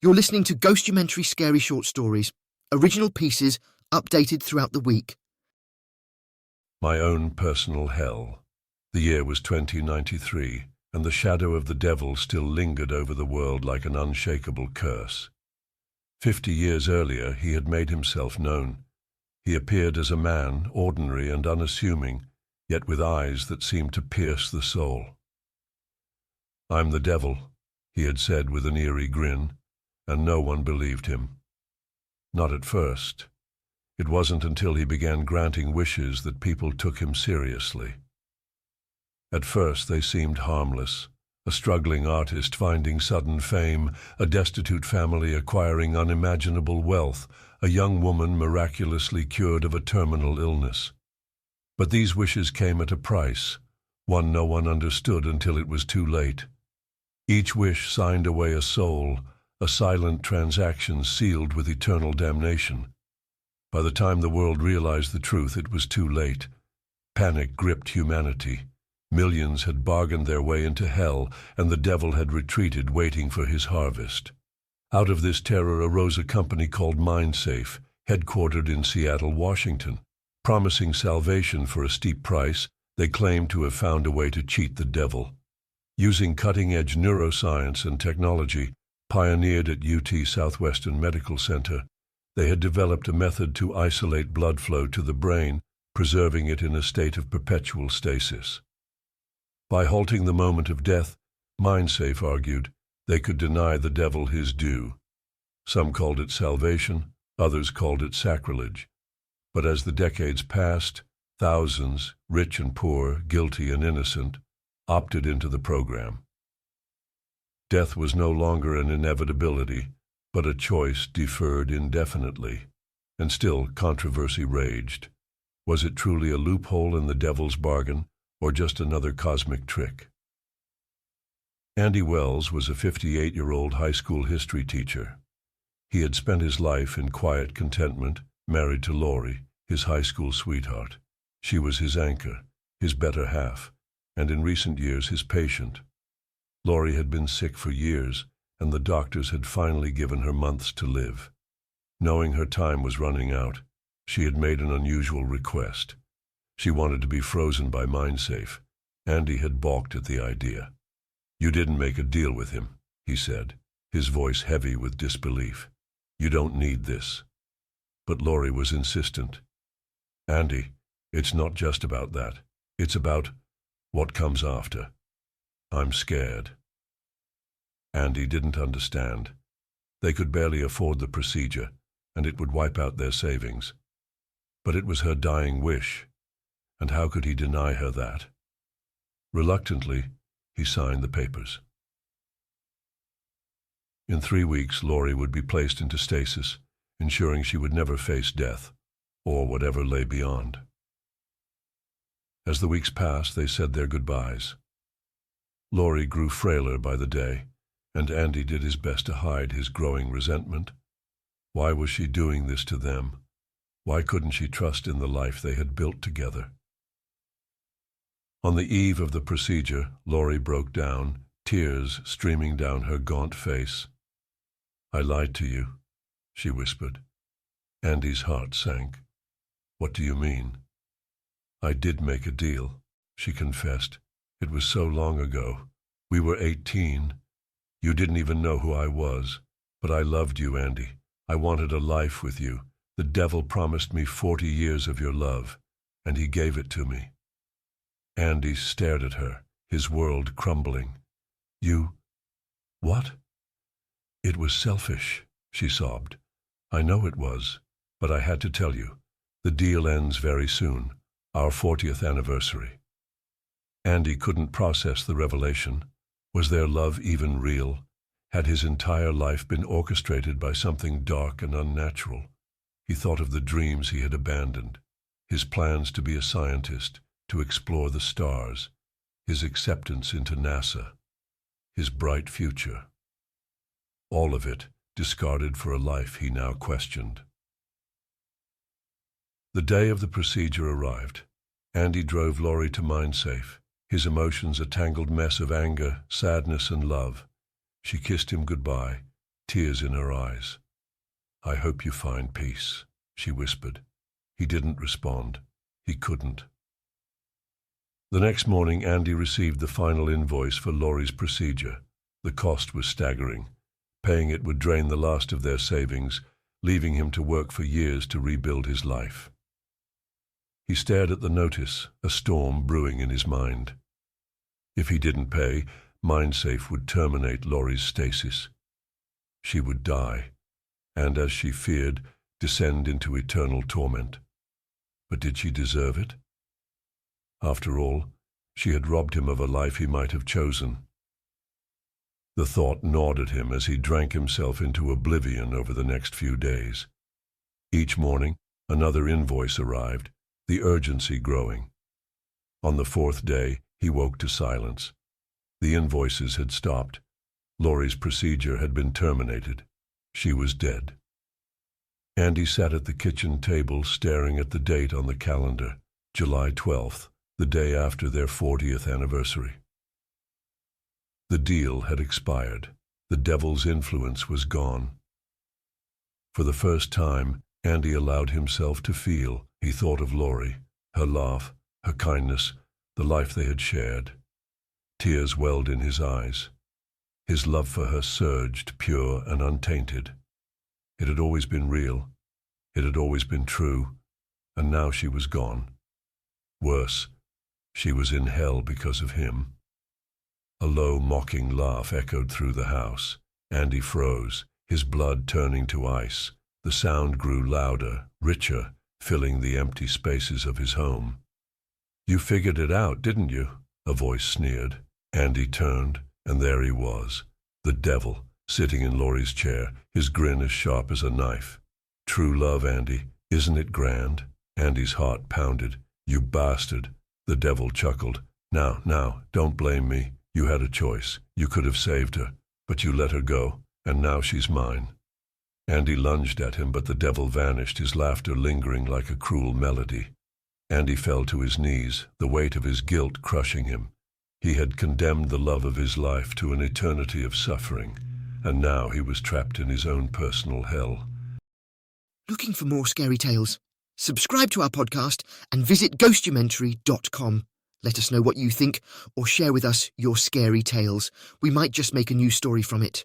You're listening to Ghostumentary Scary Short Stories, original pieces updated throughout the week. My own personal hell. The year was 2093, and the shadow of the devil still lingered over the world like an unshakable curse. 50 years earlier, he had made himself known. He appeared as a man, ordinary and unassuming, yet with eyes that seemed to pierce the soul. "I'm the devil," he had said with an eerie grin, and no one believed him. Not at first. It wasn't until he began granting wishes that people took him seriously. At first they seemed harmless, a struggling artist finding sudden fame, a destitute family acquiring unimaginable wealth, a young woman miraculously cured of a terminal illness. But these wishes came at a price, one no one understood until it was too late. Each wish signed away a soul, a silent transaction sealed with eternal damnation. By the time the world realized the truth, it was too late. Panic gripped humanity. Millions had bargained their way into hell, and the devil had retreated, waiting for his harvest. Out of this terror arose a company called MindSafe, headquartered in Seattle, Washington. Promising salvation for a steep price, they claimed to have found a way to cheat the devil. Using cutting-edge neuroscience and technology, pioneered at UT Southwestern Medical Center, they had developed a method to isolate blood flow to the brain, preserving it in a state of perpetual stasis. By halting the moment of death, MindSafe argued, they could deny the devil his due. Some called it salvation, others called it sacrilege. But as the decades passed, thousands, rich and poor, guilty and innocent, opted into the program. Death was no longer an inevitability, but a choice deferred indefinitely. And still controversy raged. Was it truly a loophole in the devil's bargain, or just another cosmic trick? Andy Wells was a 58-year-old high school history teacher. He had spent his life in quiet contentment, married to Lori, his high school sweetheart. She was his anchor, his better half, and in recent years his patient. Lori had been sick for years, and the doctors had finally given her months to live. Knowing her time was running out, she had made an unusual request. She wanted to be frozen by MindSafe. Andy had balked at the idea. "You didn't make a deal with him," he said, his voice heavy with disbelief. "You don't need this." But Lori was insistent. "Andy, it's not just about that. It's about what comes after. I'm scared." Andy didn't understand. They could barely afford the procedure, and it would wipe out their savings. But it was her dying wish, and how could he deny her that? Reluctantly, he signed the papers. In 3 weeks, Lori would be placed into stasis, ensuring she would never face death, or whatever lay beyond. As the weeks passed, they said their goodbyes. Lori grew frailer by the day, and Andy did his best to hide his growing resentment. Why was she doing this to them? Why couldn't she trust in the life they had built together? On the eve of the procedure, Lori broke down, tears streaming down her gaunt face. "I lied to you," she whispered. Andy's heart sank. "What do you mean?" "I did make a deal," she confessed. "It was so long ago. We were 18. You didn't even know who I was. But I loved you, Andy. I wanted a life with you. The devil promised me 40 years of your love, and he gave it to me." Andy stared at her, his world crumbling. "You... what?" "It was selfish," she sobbed. "I know it was, but I had to tell you. The deal ends very soon, our 40th anniversary." Andy couldn't process the revelation. Was their love even real? Had his entire life been orchestrated by something dark and unnatural? He thought of the dreams he had abandoned, his plans to be a scientist, to explore the stars, his acceptance into NASA, his bright future. All of it discarded for a life he now questioned. The day of the procedure arrived. Andy drove Lori to MindSafe, his emotions a tangled mess of anger, sadness, and love. She kissed him goodbye, tears in her eyes. "I hope you find peace," she whispered. He didn't respond. He couldn't. The next morning, Andy received the final invoice for Laurie's procedure. The cost was staggering. Paying it would drain the last of their savings, leaving him to work for years to rebuild his life. He stared at the notice, a storm brewing in his mind. If he didn't pay, MindSafe would terminate Laurie's stasis. She would die, and as she feared, descend into eternal torment. But did she deserve it? After all, she had robbed him of a life he might have chosen. The thought gnawed at him as he drank himself into oblivion over the next few days. Each morning, another invoice arrived, the urgency growing. On the fourth day, he woke to silence. The invoices had stopped. Laurie's procedure had been terminated. She was dead. Andy sat at the kitchen table staring at the date on the calendar, July 12th, the day after their 40th anniversary. The deal had expired. The devil's influence was gone. For the first time, Andy allowed himself to feel. He thought of Laurie, her laugh, her kindness, the life they had shared. Tears welled in his eyes. His love for her surged, pure and untainted. It had always been real. It had always been true. And now she was gone. Worse, she was in hell because of him. A low, mocking laugh echoed through the house. Andy froze, his blood turning to ice. The sound grew louder, richer, filling the empty spaces of his home. "You figured it out, didn't you?" a voice sneered. Andy turned, and there he was, the devil, sitting in Laurie's chair, his grin as sharp as a knife. "True love, Andy, isn't it grand?" Andy's heart pounded. "You bastard." The devil chuckled. Now, don't blame me. You had a choice. You could have saved her, but you let her go, and now she's mine." Andy lunged at him, but the devil vanished, his laughter lingering like a cruel melody. Andy fell to his knees, the weight of his guilt crushing him. He had condemned the love of his life to an eternity of suffering, and now he was trapped in his own personal hell. Looking for more scary tales? Subscribe to our podcast and visit ghostumentary.com. Let us know what you think or share with us your scary tales. We might just make a new story from it.